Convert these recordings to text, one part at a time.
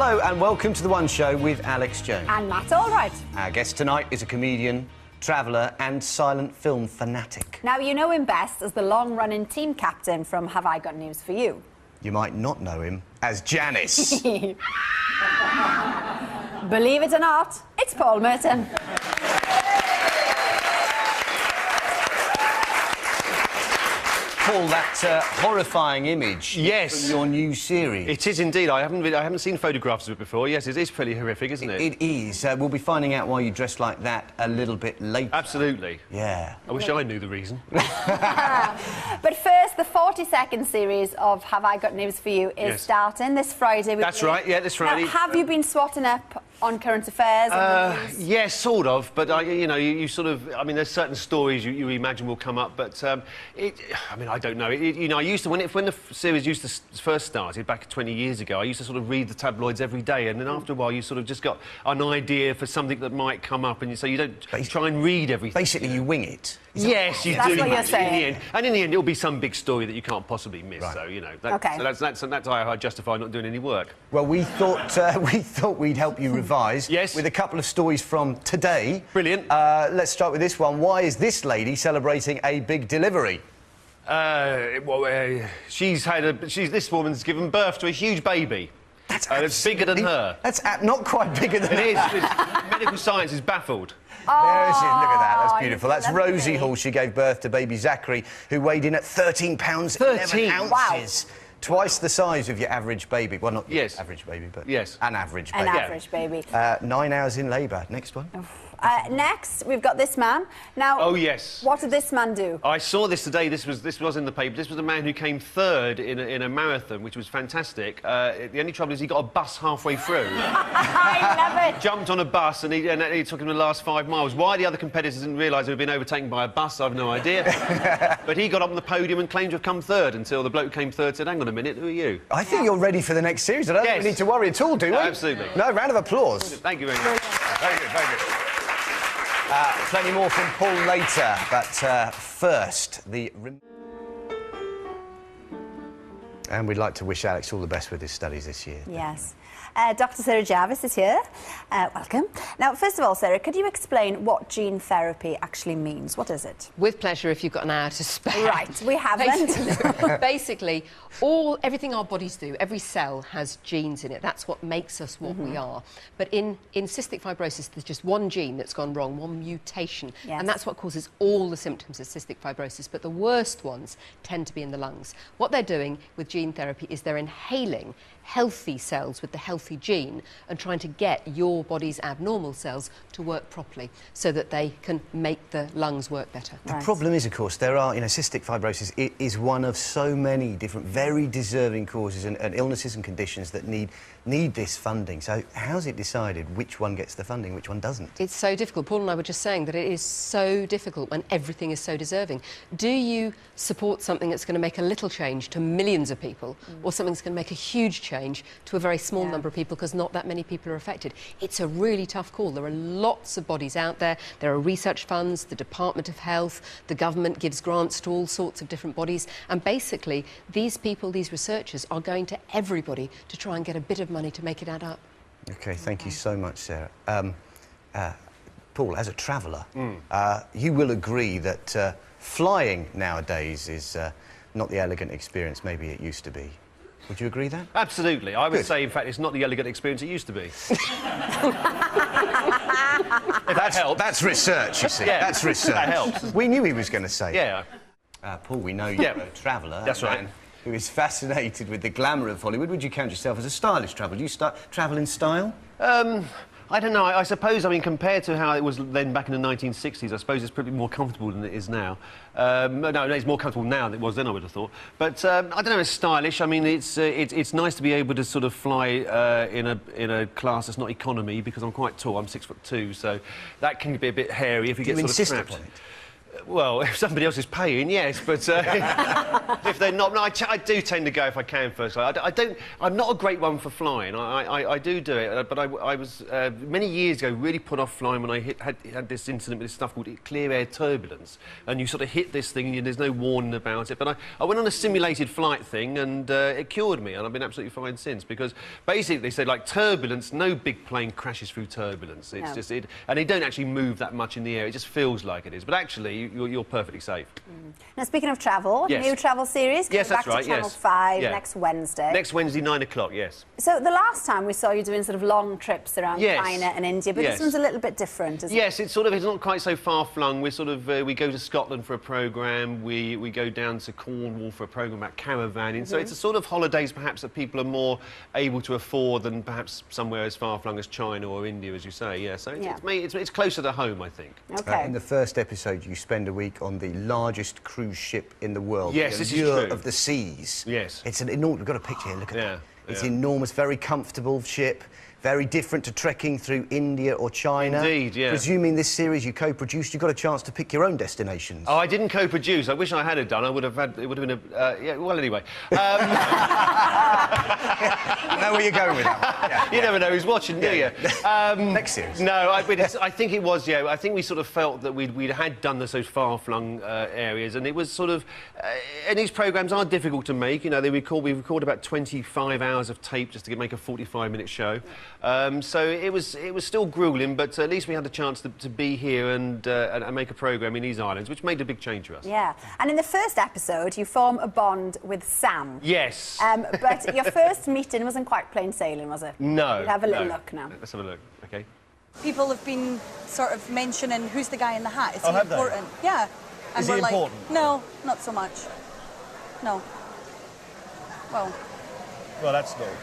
Hello and welcome to The One Show with Alex Jones. And Matt Allright. Our guest tonight is a comedian, traveller and silent film fanatic. Now, you know him best as the long-running team captain from Have I Got News For You? You might not know him as Janice. Believe it or not, it's Paul Merton. Paul, that horrifying image yes. from your new series. It is indeed. I haven't seen photographs of it before. Yes, it is pretty horrific, isn't it? It is. We'll be finding out why you dressed like that a little bit later. Absolutely. Yeah. I wish I knew the reason. But first, the 40-second series of Have I Got News For You is starting this Friday. That's right, yeah, this Friday. Now, have you been swatting up on current affairs? Yes, sort of, but you sort of... I mean, there's certain stories you imagine will come up, but I mean, I don't know. I used to... When the series first started, back 20 years ago, I used to sort of read the tabloids every day, and then after a while you sort of just got an idea for something that might come up, and so you don't try and read everything. Basically, you wing it. Yes, you do. That's what you're saying. In the end. And in the end, it'll be some big story that you can't possibly miss. Right. So, you know, Okay. so that's how I justify not doing any work. Well, we thought we'd help you revise Yes. with a couple of stories from today. Brilliant. Let's start with this one. Why is this lady celebrating a big delivery? This woman's given birth to a huge baby. That's bigger than her. That's not quite bigger than It is. Medical science is baffled. There she is, look at that, that's beautiful. you That's lovely. Rosie Hall. She gave birth to baby Zachary, who weighed in at 13 pounds 11 ounces. Wow. Twice the size of your average baby. Well, not your Yes. average baby, but Yes. an average baby. An average baby. 9 hours in labour. Next one. Next, we've got this man. Now, Oh, yes. What did this man do? I saw this today. This was in the paper. This was a man who came third in a marathon, which was fantastic. The only trouble is he got a bus halfway through. I love it. Jumped on a bus and it took him the last 5 miles. Why the other competitors didn't realise they had been overtaken by a bus, I've no idea. But he got up on the podium and claimed to have come third until the bloke who came third said, hang on a minute, who are you? I think you're ready for the next series. I don't think we need to worry at all, do we? Absolutely. No, round of applause. Thank you very much. Very good, very good. Plenty more from Paul later, but first, And we'd like to wish Alex all the best with his studies this year. Yes. Dr. Sarah Jarvis is here. Welcome. Now, first of all, Sarah, could you explain what gene therapy actually means? What is it? With pleasure, if you've got an hour to spare. Right, we haven't. Basically, everything our bodies do, every cell has genes in it. That's what makes us what we are. But in cystic fibrosis, there's just one gene that's gone wrong, one mutation. Yes. And that's what causes all the symptoms of cystic fibrosis. But the worst ones tend to be in the lungs. What they're doing with gene therapy is they're inhaling healthy cells with the healthy gene and trying to get your body's abnormal cells to work properly so that they can make the lungs work better. The problem is, of course, there are, cystic fibrosis is one of so many different, very deserving causes and illnesses and conditions that need this funding. So how's it decided which one gets the funding, which one doesn't? It's so difficult. Paul and I were just saying that it is so difficult when everything is so deserving. Do you support something that's going to make a little change to millions of people or something that's going to make a huge change to a very small number of people because not that many people are affected? It's a really tough call. There are lots of bodies out there. There are research funds, the Department of Health, the government gives grants to all sorts of different bodies, and basically these people, these researchers, are going to everybody to try and get a bit of money to make it add up. OK, thank you so much, Sarah. Paul, as a traveller, you will agree that flying nowadays is not the elegant experience maybe it used to be. Would you agree that? Absolutely. I would say, in fact, it's not the elegant experience it used to be. That's research, you see. Yeah, that's research. that helps. We knew he was going to say Yeah. Paul, we know you're a traveller. That's right. Man who is fascinated with the glamour of Hollywood. Would you count yourself as a stylish traveller? Do you travel in style? I don't know. I suppose, compared to how it was then back in the 1960s, I suppose it's probably more comfortable than it is now. No, it's more comfortable now than it was then, I would have thought. But I don't know, it's stylish. I mean, it's nice to be able to sort of fly in a class that's not economy, because I'm quite tall. I'm 6'2", so that can be a bit hairy if you get sort of trapped. Upon it? Well, if somebody else is paying, yes, but if they're not, no, I do tend to go if I can first. I'm not a great one for flying. I do it, but I was many years ago really put off flying when I had this incident with this stuff called clear air turbulence, and you sort of hit this thing and there's no warning about it. But I went on a simulated flight thing and it cured me, and I've been absolutely fine since, because basically they said, like, turbulence, no big plane crashes through turbulence. It's just and they don't actually move that much in the air. It just feels like it is, but actually you're perfectly safe. Now, speaking of travel, yes. new travel series coming back to Channel 5 next Wednesday. Next Wednesday, 9 o'clock, yes. So the last time we saw you doing sort of long trips around China and India, but this one's a little bit different, isn't it? Yes, it's not quite so far-flung. We're sort of, we go to Scotland for a programme, we go down to Cornwall for a programme about caravanning, so it's a sort of holidays perhaps that people are more able to afford than perhaps somewhere as far-flung as China or India, as you say, so it's closer to home, I think. Okay. In the first episode, you spend a week on the largest cruise ship in the world. Yes, the this is true. of the seas. Yes. It's an enormous... We've got a picture here, look at that. It's Yeah. enormous, very comfortable ship, very different to trekking through India or China. Indeed, yeah. Presuming this series you co-produced, you got a chance to pick your own destinations. Oh, I didn't co-produce. I wish I had done. I would have had... It would have been a... well, anyway. You know where you're going with that one. Yeah. You never know who's watching, do you? Next series. No, I think it was, I think we sort of felt that we had done those far-flung areas, and it was sort of... and these programmes are difficult to make. You know, we record about 25 hours of tape just to make a 45-minute show. So it was still gruelling, but at least we had the chance to be here and make a programme in these islands, which made a big change for us. Yeah, and in the first episode, you form a bond with Sam. Yes. But your first meeting wasn't quite plain sailing, was it? No. We'll have a little look now. Let's have a look, OK? People have been sort of mentioning who's the guy in the hat. Is he have they? important? Yeah. And Is he we're like, important? no, not so much. No. Well, that's good.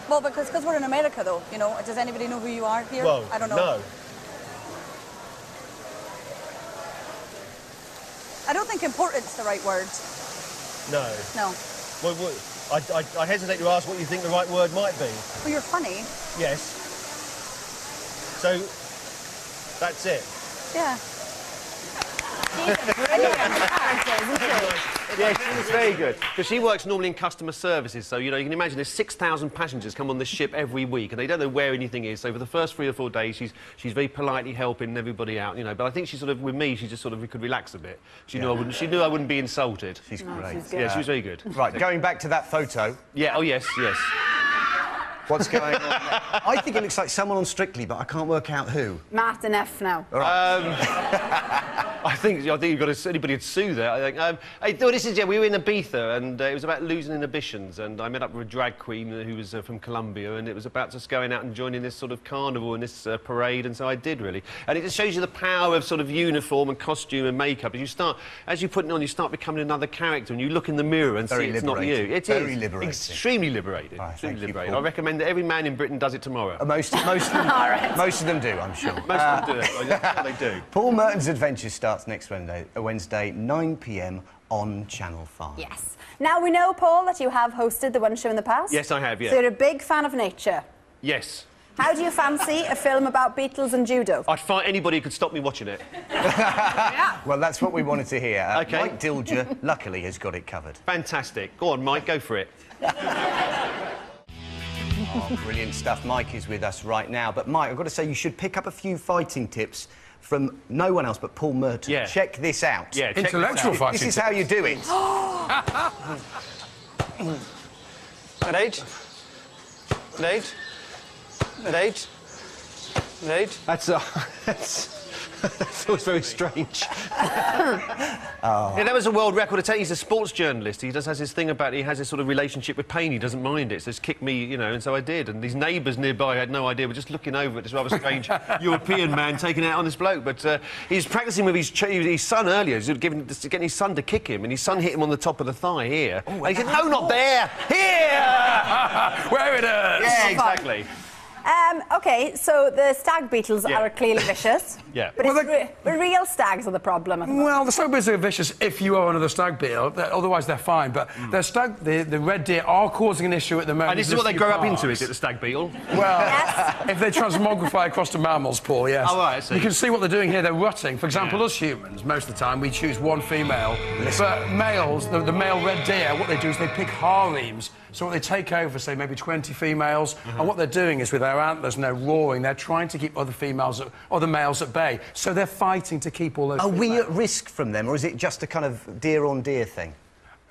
well, because we're in America, though, you know. Does anybody know who you are here? Well, I don't know. no. I don't think important's the right word. No. No. Well, I hesitate to ask what you think the right word might be. Well, you're funny. Yes. So, that's it. Yeah. Yeah, she's very good. Because she works normally in customer services, so, you know, you can imagine there's 6,000 passengers come on this ship every week, and they don't know where anything is. So for the first 3 or 4 days, she's very politely helping everybody out, you know. But I think she sort of, with me, she just sort of could relax a bit. She knew I wouldn't be insulted. She's great. she's good. Yeah, she was very good. Right, going back to that photo. Yeah, oh, yes. What's going on there? I think it looks like someone on Strictly, but I can't work out who. Martin F. now. I think you've got to, anybody would sue there. I think. We were in Ibiza, and it was about losing inhibitions, and I met up with a drag queen who was from Colombia, and it was about just going out and joining this sort of carnival and this parade, and so I did, really. And it just shows you the power of sort of uniform and costume and makeup. As you put it on, you start becoming another character, and you look in the mirror and see it's not you. It is very liberating. Extremely liberating. Right, extremely liberating. Paul. I recommend that every man in Britain does it tomorrow. Most of them do, I'm sure. Most of them do it. That's what they do. Paul Merton's Adventures starts next Wednesday, 9 p.m. on Channel 5. Yes. Now, we know, Paul, that you have hosted the One Show in the past. Yes, I have, yeah. So you're a big fan of nature. Yes. How do you fancy a film about beetles and judo? I'd fight anybody who could stop me watching it. Well, that's what we wanted to hear. OK. Mike Dilger, luckily, has got it covered. Fantastic. Go on, Mike, go for it. Oh, brilliant stuff. Mike is with us right now. But, Mike, I've got to say, you should pick up a few fighting tips from no one else but Paul Merton. Yeah. Check this out. Yeah, check Intellectual fighting. This is how you do it. At 8. At 8. At 8. At 8. That feels very strange. Yeah, that was a world record. I tell you, he's a sports journalist. He just has this thing about he has this sort of relationship with pain. He doesn't mind it. So just kick me, you know, and so I did. And these neighbours nearby had no idea. We're just looking over at this rather strange European man taking it out on this bloke. But he's practising with his son earlier. He's getting his son to kick him, and his son hit him on the top of the thigh here. Oh, and he said, "No, not there. Here, Where it is." Yeah, exactly. OK, so the stag beetles Yeah. are clearly vicious. Yeah. But Well, the real stags are the problem at the moment. Well, the stag beetles are vicious if you are another stag beetle. Otherwise, they're fine. But the red deer are causing an issue at the moment. And this is what they grow up into, is it, the stag beetle? Well, Yes. if they transmogrify across to mammals, Paul, yes. Oh, right, I see. You can see what they're doing here. They're rutting. For example, Yeah. us humans, most of the time, we choose one female. But males, the male red deer, what they do is they pick harems. So what they take over, say, maybe 20 females, and what they're doing is with their antlers and they're roaring, they're trying to keep other males at bay. So they're fighting to keep all those Are we females. at risk from them, or is it just a kind of deer-on-deer thing?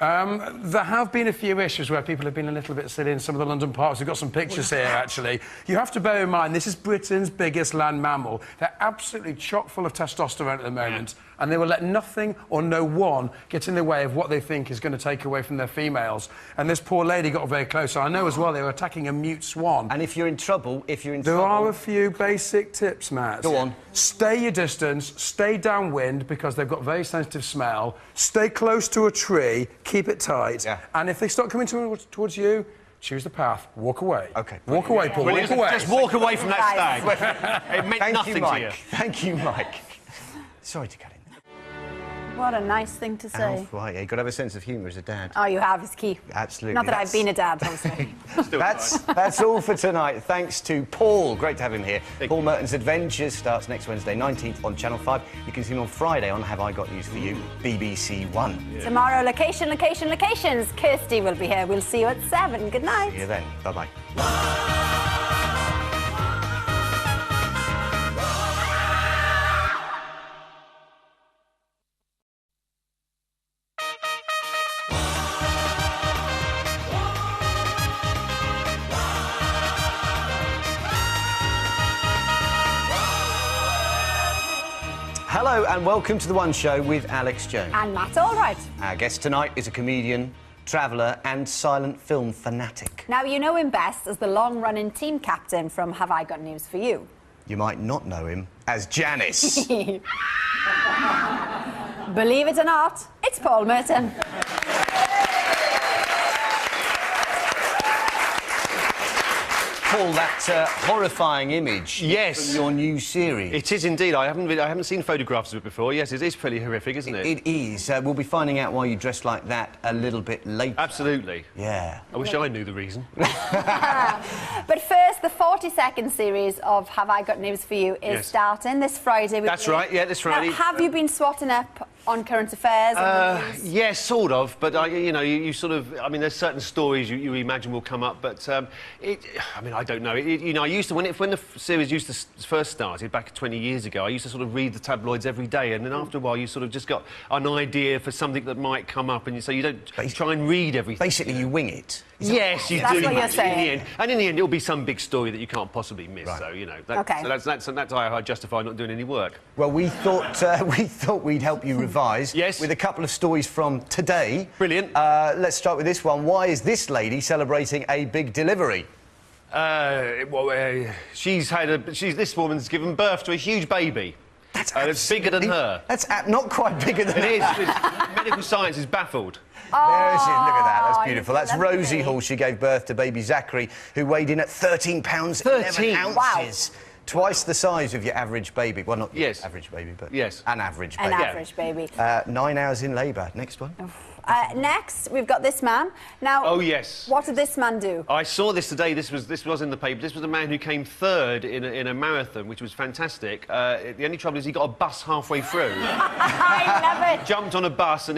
There have been a few issues where people have been a little bit silly in some of the London parks. We've got some pictures here, actually. You have to bear in mind, this is Britain's biggest land mammal. They're absolutely chock full of testosterone at the moment, and they will let nothing or no one get in the way of what they think is going to take away from their females. And this poor lady got very close. I know as well they were attacking a mute swan. And if you're in trouble, There are a few basic tips, Matt. Go on. Stay your distance, stay downwind because they've got very sensitive smell, stay close to a tree, keep it tight, Yeah. and if they start coming towards you, choose the path, walk away. OK. Walk away, Paul, Well, walk away. just walk away from that stag. It meant Thank nothing you, Mike. to you. Thank you, Mike. Sorry to cut in. What a nice thing to say. Alf, right, yeah, you've got to have a sense of humour as a dad. Oh, you have, is key. Absolutely. Not that That's- I've been a dad, obviously. That's all for tonight. Thanks to Paul. Great to have him here. Paul Merton's Adventures starts next Wednesday, 19th on Channel 5. You can see him on Friday on Have I Got News For You, BBC One. Tomorrow, locations. Kirsty will be here. We'll see you at 7. Good night. See you then. Bye-bye. Hello and welcome to The One Show with Alex Jones. And Matt, all right. Our guest tonight is a comedian, traveller and silent film fanatic. Now, you know him best as the long-running team captain from Have I Got News For You. You might not know him as Janice. Believe it or not, it's Paul Merton. Paul, that horrifying image Yes. from your new series. It is indeed. I haven't seen photographs of it before. Yes, it is pretty horrific, isn't it? It is. We'll be finding out why you dressed like that a little bit later. Absolutely. Yeah. I wish I knew the reason. But first, the 40-second series of Have I Got News For You is Yes. starting this Friday. With That's you. right, yeah, this Friday. Now, have you been swatting up on current affairs? On the news? Yes, sort of, but you sort of. I mean, there's certain stories you imagine will come up, but I mean, I don't know. I used to when the series first started back 20 years ago. I used to sort of read the tabloids every day, and then after a while, you sort of just got an idea for something that might come up, and so you don't try and read everything. Basically, you wing it. Yes, you That's do. what you're in saying. the end. And in the end, it'll be some big story that you can't possibly miss. Right. So you know, Okay. so that's how I justify not doing any work. Well, we thought we'd help you revise. Yes. With a couple of stories from today. Brilliant. Let's start with this one. Why is this lady celebrating a big delivery? This woman's given birth to a huge baby. It's bigger than her. That's not quite bigger than It is. Medical science is baffled. There she is. Look at that. That's beautiful. you That's lovely. Rosie Hall. She gave birth to baby Zachary, who weighed in at 13 pounds 13? 11 Wow. ounces. Twice the size of your average baby. Well, not your Yes. average baby, but Yes. an average An baby. average baby. 9 hours in labour. Next one. Next, we've got this man. Now, Oh, yes. what did this man do? I saw this today. This was in the paper. This was a man who came third in a marathon, which was fantastic. The only trouble is he got a bus halfway through. I love it. Jumped on a bus and